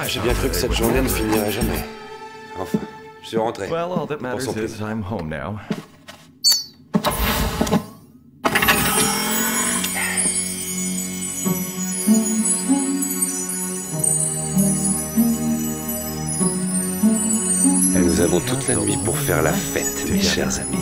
J'ai bien cru que cette journée ne finirait jamais. Enfin, je suis rentré. Well, all that matters Pensons is I'm home now. Et nous avons toute la nuit pour faire la fête, mes chers amis.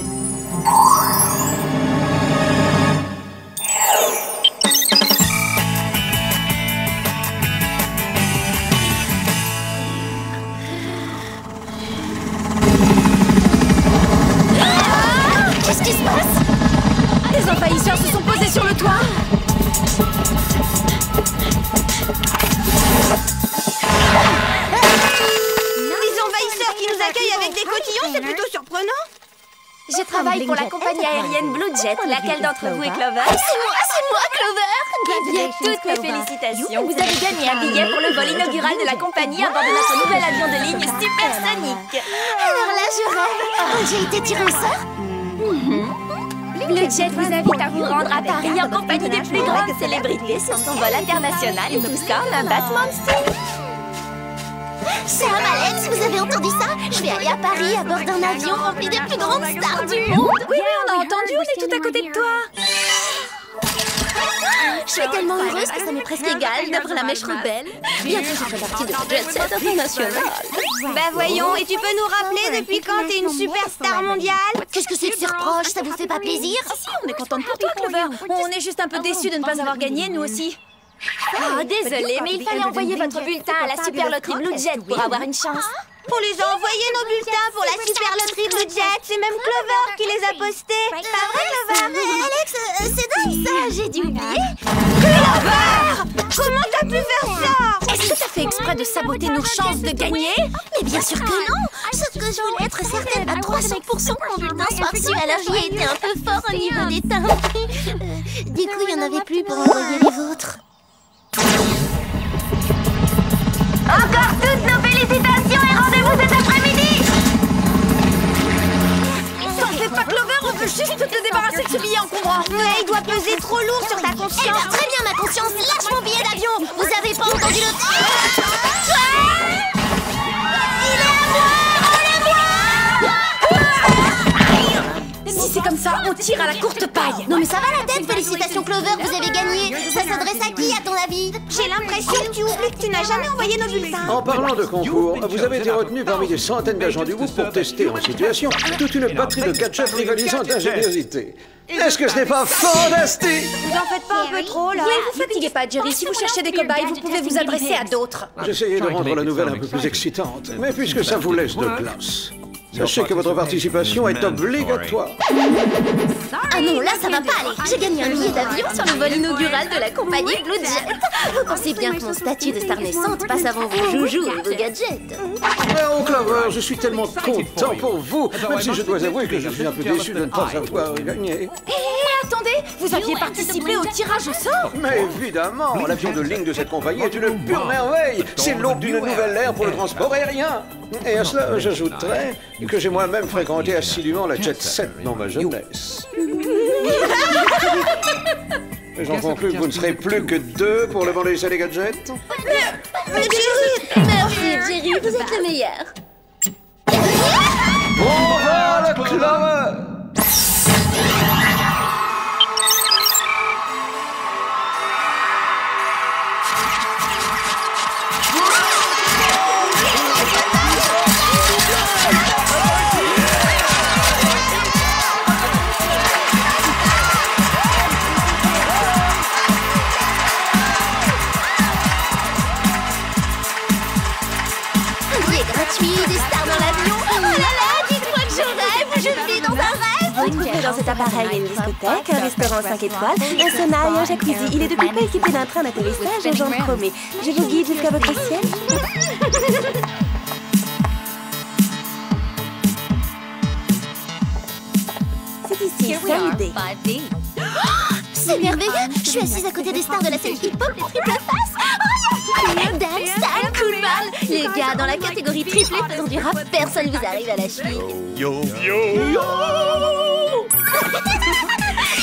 Qu'est-ce qui se passe? Les envahisseurs se sont posés sur le toit. Les envahisseurs qui nous accueillent avec des cotillons, c'est plutôt surprenant. Je travaille pour la compagnie aérienne Blue Jet. Laquelle d'entre vous est Clover? C'est moi, Clover! Eh bien, toutes mes félicitations. Vous avez gagné un billet pour le vol inaugural de la compagnie à bord de notre nouvel avion de ligne supersonique. Alors là, je rêve. J'ai été tirée au sort. Blue Jet vous invite à vous rendre à Paris en compagnie des plus grandes célébrités sur son vol international et tout ça en un battement de cils. Sam, Alex, vous avez entendu ça? Je vais aller à Paris à bord d'un avion rempli des plus grandes stars du monde. Oui, on a entendu, on est tout à côté de toi. Je suis tellement heureuse que ça m'est presque égal d'avoir la mèche rebelle. Bientôt, je ferai partie de la Jet Set internationale. Bah voyons, et tu peux nous rappeler depuis quand t'es une superstar mondiale? Qu'est-ce que c'est que ces reproches? Ça vous fait pas plaisir? Si, on est contente pour toi, Clover. On est juste un peu déçus de ne pas avoir gagné, nous aussi. Oh, désolé, mais il fallait envoyer votre bulletin à la Super Loterie Blue Jet pour avoir une chance. On les a envoyés nos bulletins pour la Super Loterie Blue Jet. C'est même Clover qui les a postés. Pas vrai, Clover? Mais Alex, c'est dingue ça, j'ai dû oublier. Clover! Comment t'as pu faire ça? Est-ce que t'as fait exprès de saboter nos chances de gagner? Mais bien sûr que non. Sauf que je voulais être certaine à 300% que mon bulletin soit reçu, alors j'y ai été un peu fort au niveau des timbres. Du coup, il n'y en avait plus pour envoyer les vôtres. Encore toutes nos félicitations et rendez-vous cet après-midi! T'en fais pas, Clover, on veut juste te débarrasser de ce billet encombrant. Ouais, il doit peser trop lourd sur ta conscience. Eh ben, très bien, ma conscience, lâche mon billet d'avion. Vous avez pas entendu le... Si c'est comme ça, on tire à la courte paille. Non mais ça va la tête, félicitations Clover, vous avez gagné. Ça s'adresse à qui, à ton avis? J'ai l'impression que tu oublies que tu n'as jamais envoyé nos bulletins. En parlant de concours, vous avez été retenu parmi des centaines d'agents du groupe pour tester en situation toute une batterie de gadgets rivalisant d'ingéniosité. Est-ce que ce n'est pas fantastique? Vous en faites pas un peu trop, là? Oui, vous fatiguez pas, Jerry. Si vous cherchez des cobayes, vous pouvez vous adresser à d'autres. J'essayais de rendre la nouvelle un peu plus excitante, mais puisque ça vous laisse de place, sachez que votre participation est obligatoire. Ah non, là ça va pas aller. J'ai gagné un billet d'avion sur le vol inaugural de la compagnie Blue Jet. Vous pensez bien que mon statut de star naissante passe avant vos joujoux et vos gadgets. Oh Clover, je suis tellement content pour vous, même si je dois avouer que je suis un peu déçu de ne pas avoir gagné. Hé, attendez, vous aviez participé au tirage au sort? Mais évidemment, l'avion de ligne de cette compagnie est une pure merveille. C'est l'aube d'une nouvelle ère pour le transport aérien. Et à cela, j'ajouterais que j'ai moi-même fréquenté assidûment la Jet Set dans ma jeunesse. J'en conclus que vous ne serez plus que deux pour le vendre des gadgets. Mais Jerry! Merci Jerry, vous êtes le meilleur. Bravo le Clover! Des stars dans l'avion. Oh là là, dites-moi que je rêve, je vis dans un rêve. Vous trouvez dans cet appareil une discothèque, un restaurant 5 étoiles, un sauna et un jacuzzi. Il est depuis peu équipé d'un train d'atterrissage aux jambes chromées. Je vous guide jusqu'à votre siège. C'est ici, Sunday. C'est merveilleux. Je suis assise à côté des stars de la scène hip-hop, les triple face. Oh, yeah. Dan, Stan, Coolman. Les gars, dans la catégorie triplé faisant du rap, personne vous arrive à la cheville. Yo, yo, yo!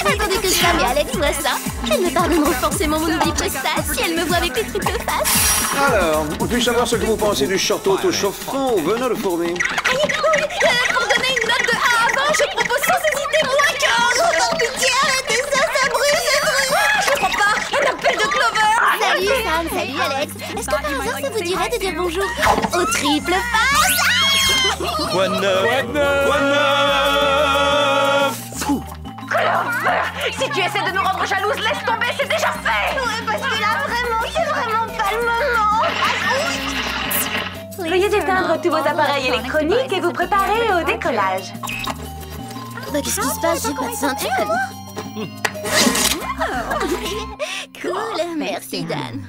Attendez que Sam et Alex voient ça. Elles me pardonneront forcément mon oubli prestat si elles me voient avec les triples faces. Alors, puis-je savoir ce que vous pensez du short auto-chauffant au venin de fourmi? Pour donner une note de 1 à 20, je propose sans hésiter moins 15. Oh, pitié, arrêtez ça, ça brûle, ça brûle. Je crois pas. Un appel de Clover. Salut Sam, salut Alex. Est-ce que par hasard ça vous dirait de dire bonjour au triple face? Quoi de neuf? Si tu essaies de nous rendre jalouses, laisse tomber, c'est déjà fait. Ouais, parce que là, vraiment, c'est vraiment pas le moment. Veuillez éteindre tous vos appareils électroniques et vous préparer au décollage. Bah qu'est-ce qui se passe? J'ai pas de ceinture. Cool, merci Dan.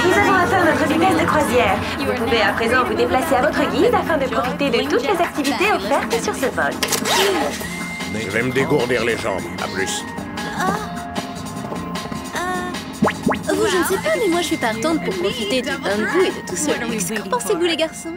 Nous avons atteint notre vitesse de croisière. Vous pouvez à présent vous déplacer à votre guise afin de profiter de toutes les activités offertes sur ce vol. Je vais me dégourdir les jambes. À plus. Vous, je ne sais pas, mais moi je suis partante pour profiter du bain de boue et de tout ce luxe. Qu'en pensez-vous les garçons?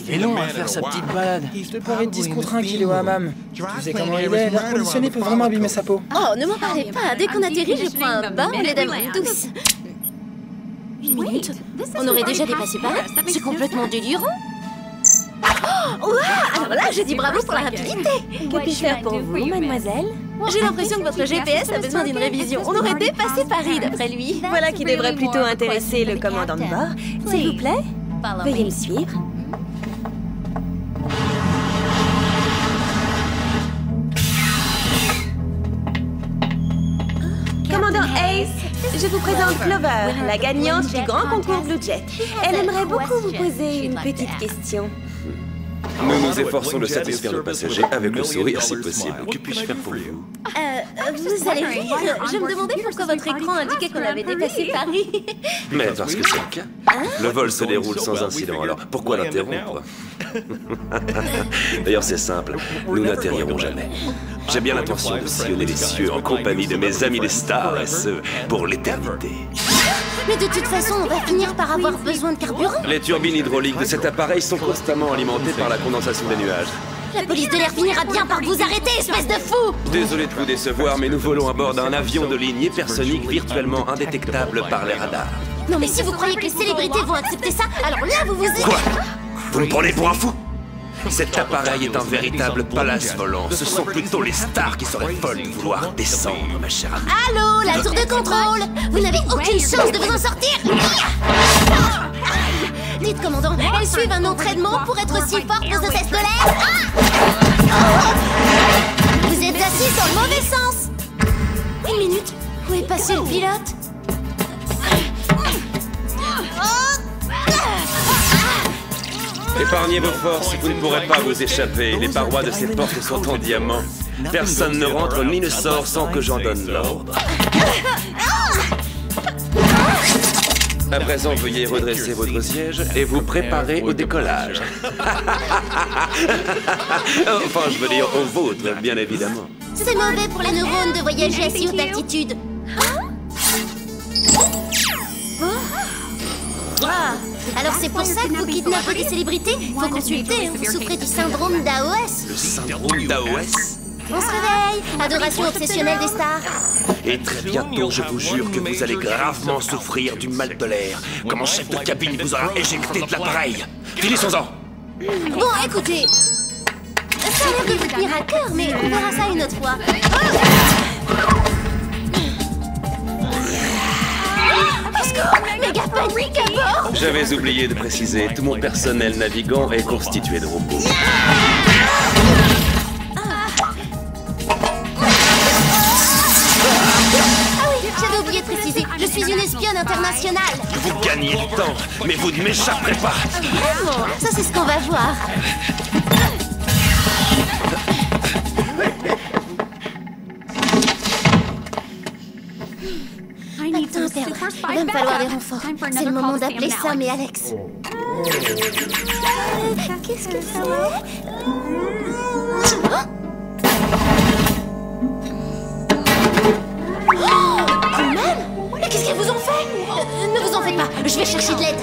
Il est long à faire sa petite balade. Il paraît 10 contre 1 kilo à mam. Tu sais comment il est, l'air conditionné peut vraiment abîmer sa peau. Oh, ne m'en parlez pas. Dès qu'on atterrit, je prends un bain au lait d'amande douce. Une minute. On aurait déjà dépassé par là. C'est complètement délirant. Oh, ouah, alors là, je dis bravo pour la rapidité. Que puis-je faire pour vous, mademoiselle? J'ai l'impression que votre GPS a besoin d'une révision. On aurait dépassé Paris, d'après lui. Voilà qui devrait plutôt intéresser le commandant de bord. S'il vous plaît, veuillez me suivre. Commandant Ace, je vous présente Clover, la gagnante du grand concours Blue Jet. Elle aimerait beaucoup vous poser une petite question. Nous nous efforçons de satisfaire le passager avec le sourire si possible. Que puis-je faire pour vous? Vous allez rire. Je me demandais pourquoi votre écran indiquait qu'on avait dépassé Paris. Mais parce que c'est le cas. Le vol se déroule sans incident, alors pourquoi l'interrompre? D'ailleurs, c'est simple, nous n'atterrirons jamais. J'ai bien l'intention de sillonner les cieux en compagnie de mes amis les stars, et ce, pour l'éternité. Mais de toute façon, on va finir par avoir besoin de carburant. Les turbines hydrauliques de cet appareil sont constamment alimentées par la condensation des nuages. La police de l'air finira bien par vous arrêter, espèce de fou! Désolé de vous décevoir, mais nous volons à bord d'un avion de ligne hypersonique virtuellement indétectable par les radars. Non mais si vous croyez que les célébrités vont accepter ça, alors là vous vous... Quoi? Vous me prenez pour un fou? Cet appareil est un véritable palace volant. Ce sont plutôt les stars qui seraient folles de vouloir descendre, ma chère amie. Allô, la tour de contrôle! Vous n'avez aucune chance de vous en sortir! Dites, commandant, elles suivent un entraînement pour être aussi fortes aux hôtesses de l'air? Vous êtes assis dans le mauvais sens! Une minute, où est passé le pilote? Épargnez vos forces, vous ne pourrez pas vous échapper. Les parois de ces portes sont en diamant. Personne ne rentre ni ne sort sans que j'en donne l'ordre. À présent, veuillez redresser votre siège et vous préparer au décollage. Enfin, je veux dire au vôtre, bien évidemment. C'est mauvais pour les neurones de voyager à si haute altitude. Alors c'est pour ça que vous kidnappez des célébrités? Faut consulter, vous souffrez du syndrome d'AOS. Le syndrome d'AOS? On se réveille, adoration obsessionnelle des stars. Et très bientôt, je vous jure que vous allez gravement souffrir du mal de l'air. Comme un chef de cabine vous aura éjecté de l'appareil. Finissons-en. Bon, écoutez, ça a l'air de vous tenir à cœur, mais on verra ça une autre fois. Méga panique à bord! J'avais oublié de préciser, tout mon personnel navigant est constitué de robots. Ah oui, j'avais oublié de préciser, je suis une espionne championne internationale. Vous gagnez le temps, mais vous ne m'échapperez pas. Vraiment? Ça, c'est ce qu'on va voir. Attends, Perle. Il va me falloir des renforts. C'est le moment d'appeler Sam et Alex. Qu'est-ce que c'est? Mais qu'est-ce qu'ils vous ont fait? Ne vous en faites pas, je vais chercher de l'aide.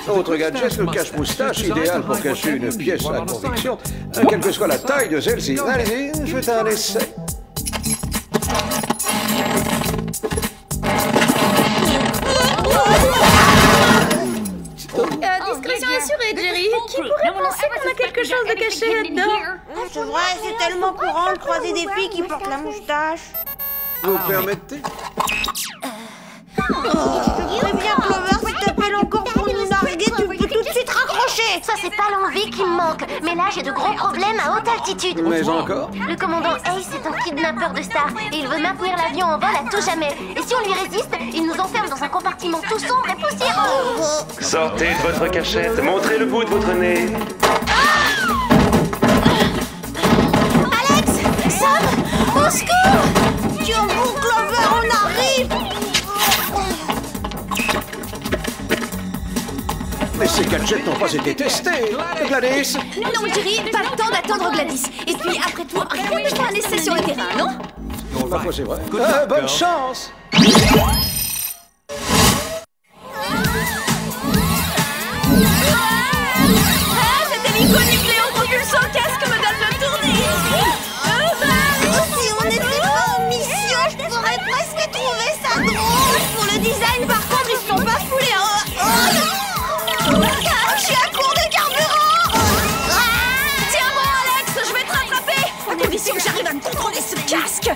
Autre gadget, le cache-moustache, idéal pour cacher une pièce à conviction, quelle que soit la taille de celle-ci. Allez-y, faites un essai. Discrétion assurée, Jerry. Qui pourrait penser qu'on a quelque chose de caché là-dedans? C'est vrai, c'est tellement courant de croiser des filles qui portent la moustache. Vous permettez? Très bien, Clover, si t'appelles encore pour nous narguer, tu peux tout de suite raccrocher. Ça, c'est pas l'envie qui me manque. Mais là, j'ai de gros problèmes à haute altitude. Mais encore? Le commandant Ace est un kidnappeur de stars et il veut maintenir l'avion en vol à tout jamais. Et si on lui résiste, il nous enferme dans un compartiment tout sombre et poussiéreux. Sortez de votre cachette, montrez le bout de votre nez. Alex! Sam! Au secours! Tiens, vous, Clover, on arrive. Mais ces gadgets n'ont pas été testés. Gladys? Non, Jerry, pas le temps d'attendre Gladys. Et puis, après tout, rien de faire un essai sur le terrain, non? Parfois c'est vrai. Bonne chance! Cet hélico-nucléo propulsant casque me donne le tournis. Si on n'était pas en mission, je pourrais presque trouver ça drôle. Pour le design, par contre, ils se sont pas foulés. Je suis à court de carburant. Tiens bon, Alex, je vais te rattraper. À condition que j'arrive à me contrôler ce casque.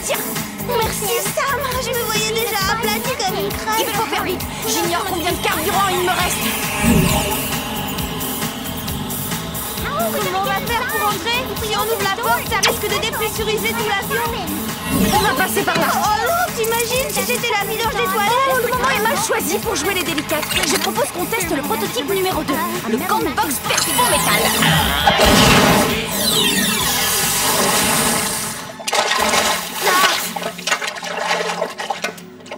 Tiens. Merci, Sam. Je me voyais déjà aplati comme une crêpe. Il faut faire vite. J'ignore combien de carburant il me reste. Comment on va faire pour entrer? Si on ouvre la porte, ça risque de dépressuriser tout l'avion. On va passer par là. Oh non, t'imagines si j'étais la vidange des toilettes? Le moment est mal choisi pour jouer les délicates. Je propose qu'on teste le prototype numéro 2, le Gantbox Perfo Métal.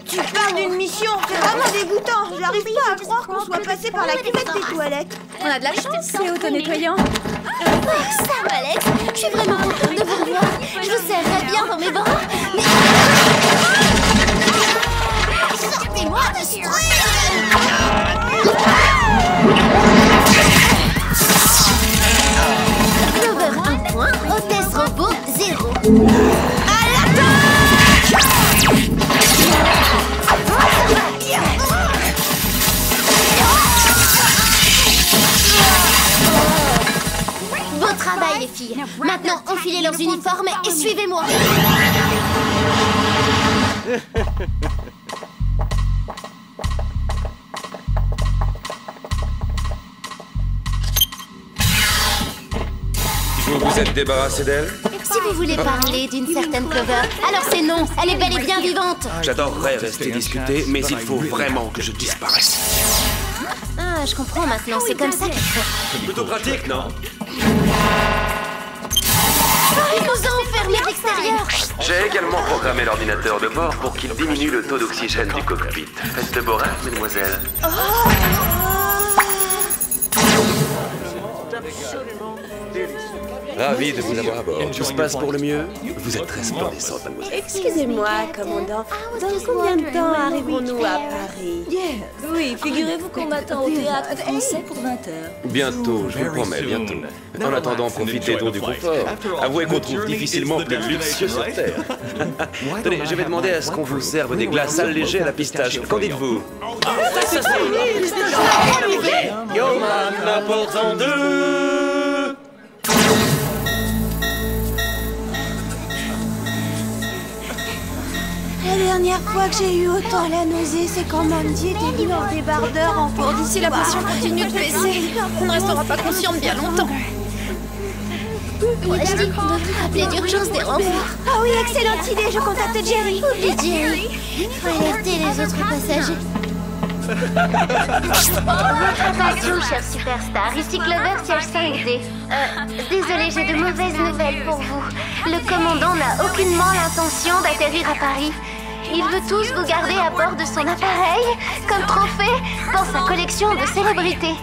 Tu parles d'une mission, c'est vraiment dégoûtant. J'arrive pas à croire qu'on soit passé par la cuvette des toilettes. On a de la chance, c'est auto-nettoyant. Sam, Alex, je suis vraiment contente de vous revoir. Je vous serrerai bien dans mes bras, mais... Sortez-moi de ce truc! Clover 1 point, hôtesse robot 0. À l'attaque! Beau travail, les filles. Maintenant, enfilez leurs uniformes et suivez-moi. Vous vous êtes débarrassé d'elle? Si vous voulez parler d'une certaine Clover, alors c'est non. Elle est bel et bien vivante. J'adorerais rester discuter, mais il faut vraiment que je disparaisse. Ah, je comprends maintenant. C'est comme ça qu'il faut. Plutôt pratique, non? Il nous a enfermés à l'extérieur. J'ai également programmé l'ordinateur de bord pour qu'il diminue le taux d'oxygène du cockpit. Faites de beaux rêves, mesdemoiselles. Ravi de vous avoir à bord. Tout se passe pour le mieux. Vous êtes très splendissante, mademoiselle. Excusez-moi, commandant. Dans combien de temps arriverons-nous à Paris? Oui, figurez-vous qu'on m'attend au théâtre français pour 20h. Bientôt, je vous le promets, bientôt. En attendant, profitez donc du confort. Avouez qu'on trouve difficilement plus luxueux sur Terre. Tenez, je vais demander à ce qu'on vous serve des glaces allégées à la pistache. Qu'en dites-vous? Yo, man, n'importe en deux. La dernière fois que j'ai eu autant la nausée, c'est quand Mandy était venu en débardeur en Bon, d'ici la pression continue de baisser. On ne restera pas consciente bien longtemps. Washti, on devrait appeler d'urgence des renforts. Ah oui, excellente idée, je contacte Jerry. Oublie Jerry. Faut alerter les autres passagers. Attention, cher superstar, ici Clover, siège 5D. Désolé, j'ai de mauvaises nouvelles pour vous. Le commandant n'a aucunement l'intention d'atterrir à Paris. Il veut tous vous garder à bord de son appareil, comme trophée, pour sa collection de célébrités.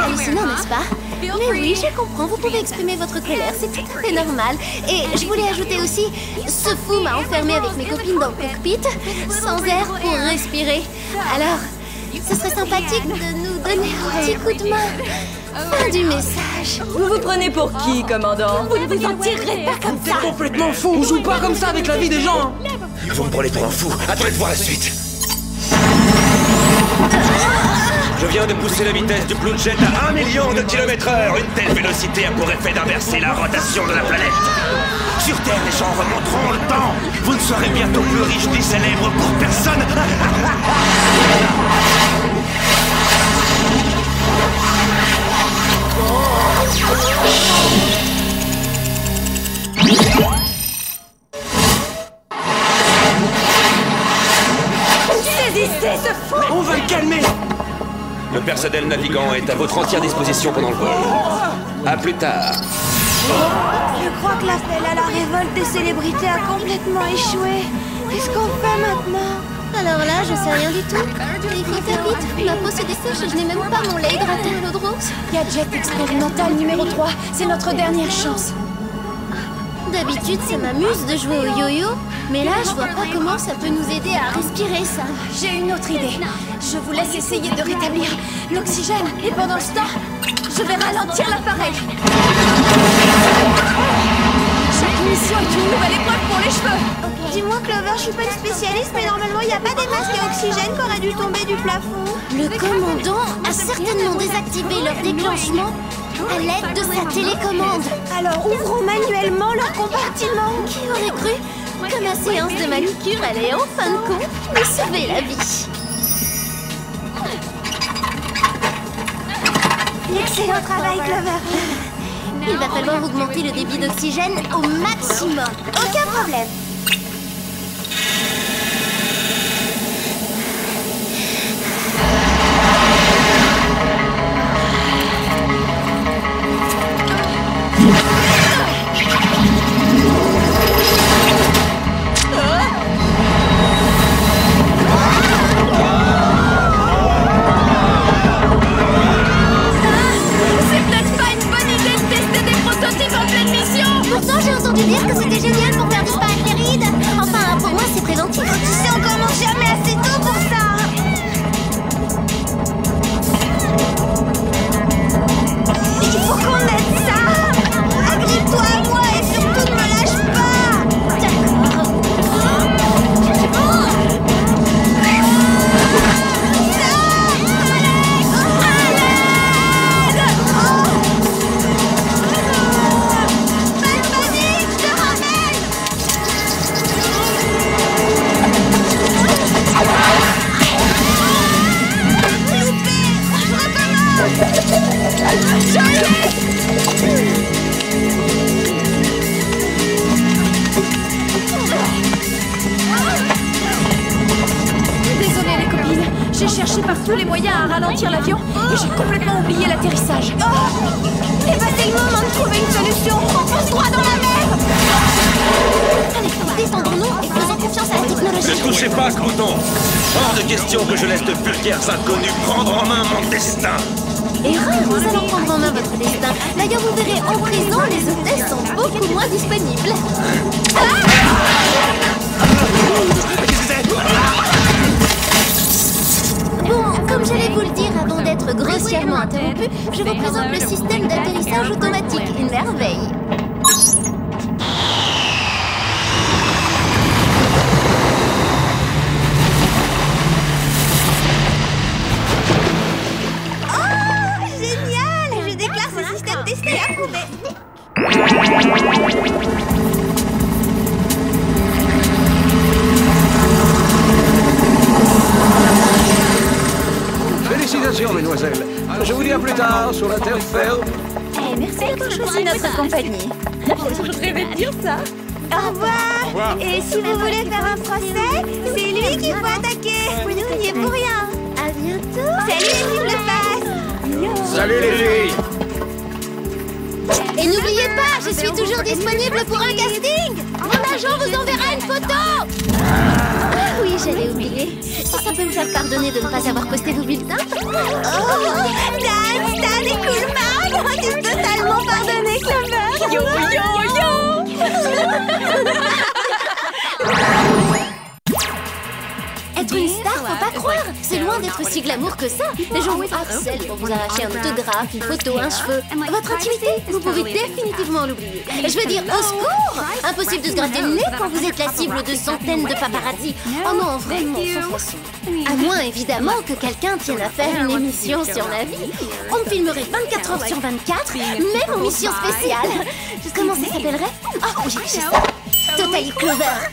Hallucinant, n'est-ce pas? Mais oui, je comprends, vous pouvez exprimer votre colère, c'est tout à fait normal. Et je voulais ajouter aussi, ce fou m'a enfermé avec mes copines dans le cockpit, sans air pour respirer. Alors, ce serait sympathique de nous donner un petit coup de main. Fin du message. Vous vous prenez pour qui, commandant? Vous ne vous en tirerez pas comme ça. T'es complètement fou, on joue pas comme ça avec la vie des gens. Vous me prenez pour un fou. Attendez de voir la suite. Je viens de pousser la vitesse du Blue Jet à 1 million de km/h. Une telle vélocité a pour effet d'inverser la rotation de la planète. Sur Terre, les gens remonteront le temps. Vous ne serez bientôt plus riche ni célèbre pour personne. Saisissez ce fou! On va le calmer. Le personnel navigant est à votre entière disposition pendant le vol. À plus tard. Je crois que l'appel à la révolte des célébrités a complètement échoué. Qu'est-ce qu'on fait maintenant? Alors là, je sais rien du tout. Il faut faire vite, ma peau se dessèche et je n'ai même pas mon lait hydraté à l'eau de rose. Gadget expérimental numéro 3, c'est notre dernière chance. D'habitude, ça m'amuse de jouer au yo-yo, mais là, je vois pas comment ça peut nous aider à respirer, ça. J'ai une autre idée. Je vous laisse essayer de rétablir l'oxygène et pendant ce temps, je vais ralentir l'appareil. Chaque mission est une nouvelle épreuve pour les cheveux. Dis-moi, Clover, je suis pas une spécialiste, mais normalement, il n'y a pas des masques à oxygène qui auraient dû tomber du plafond. Le commandant a certainement désactivé leur déclenchement à l'aide de sa télécommande. Alors, ouvrons manuellement leur compartiment. Qui aurait cru que ma séance de manucure allait en fin de compte nous sauver la vie? Excellent travail, Clover. Il va falloir augmenter le débit d'oxygène au maximum. Aucun problème. Pourtant, j'ai entendu dire que c'était génial pour faire disparaître les rides. Enfin, pour moi, c'est préventif. Tu sais, on commence jamais assez tôt pour ça. Il faut qu'on aide ça. Agrippe-toi à moi et surtout ne me lâche pas. D'accord. Désolée les copines, j'ai cherché par tous les moyens à ralentir l'avion et j'ai complètement oublié l'atterrissage. Eh ben, c'est le moment de trouver une solution. On fonce droit dans la mer. Allez, défendons-nous et faisons confiance à la technologie. Ne touchez pas, Clouton. Hors de question que je laisse de vulgaires inconnus prendre en main mon destin. Erreur, nous allons prendre en main votre destin. D'ailleurs, vous verrez, en prison, les hôtesses sont beaucoup moins disponibles. Bon, comme j'allais vous le dire avant d'être grossièrement interrompu, je vous présente le système d'atterrissage automatique, une merveille. Génial! Je déclare ce système testé et approuvé. Félicitations, mesdemoiselles. Je vous dis à plus tard sur la terre ferme. merci d'avoir choisi notre compagnie. Je rêvais de dire ça. Au revoir. Et si vous voulez faire un procès, c'est lui qu'il faut attaquer. Nous, n'y est pour rien. À bientôt. Salut les triples faces. Salut les filles! Et n'oubliez pas, je suis toujours disponible pour un casting. Mon agent vous enverra une photo. Ah oui, j'allais oublier. Si ça peut me faire pardonner de ne pas avoir posté vos bulletins. Oh, Dan et Coolman. Tu peux totalement pardonner, Clover. Yo, yo, yo. Être une star, faut pas croire. C'est loin d'être si glamour que ça. Les gens vous harcèlent pour vous arracher un autographe, une photo, un cheveu. Votre intimité, vous pouvez définitivement l'oublier. Je veux dire, au secours! Impossible de se gratter le nez quand vous êtes la cible de centaines de paparazzi. Oh non, vraiment, sans façon. À moins, évidemment, que quelqu'un tienne à faire une émission sur ma vie. On me filmerait 24 heures sur 24, même en mission spéciale. Comment ça s'appellerait? Oh, j'ai ça. Totally Clover.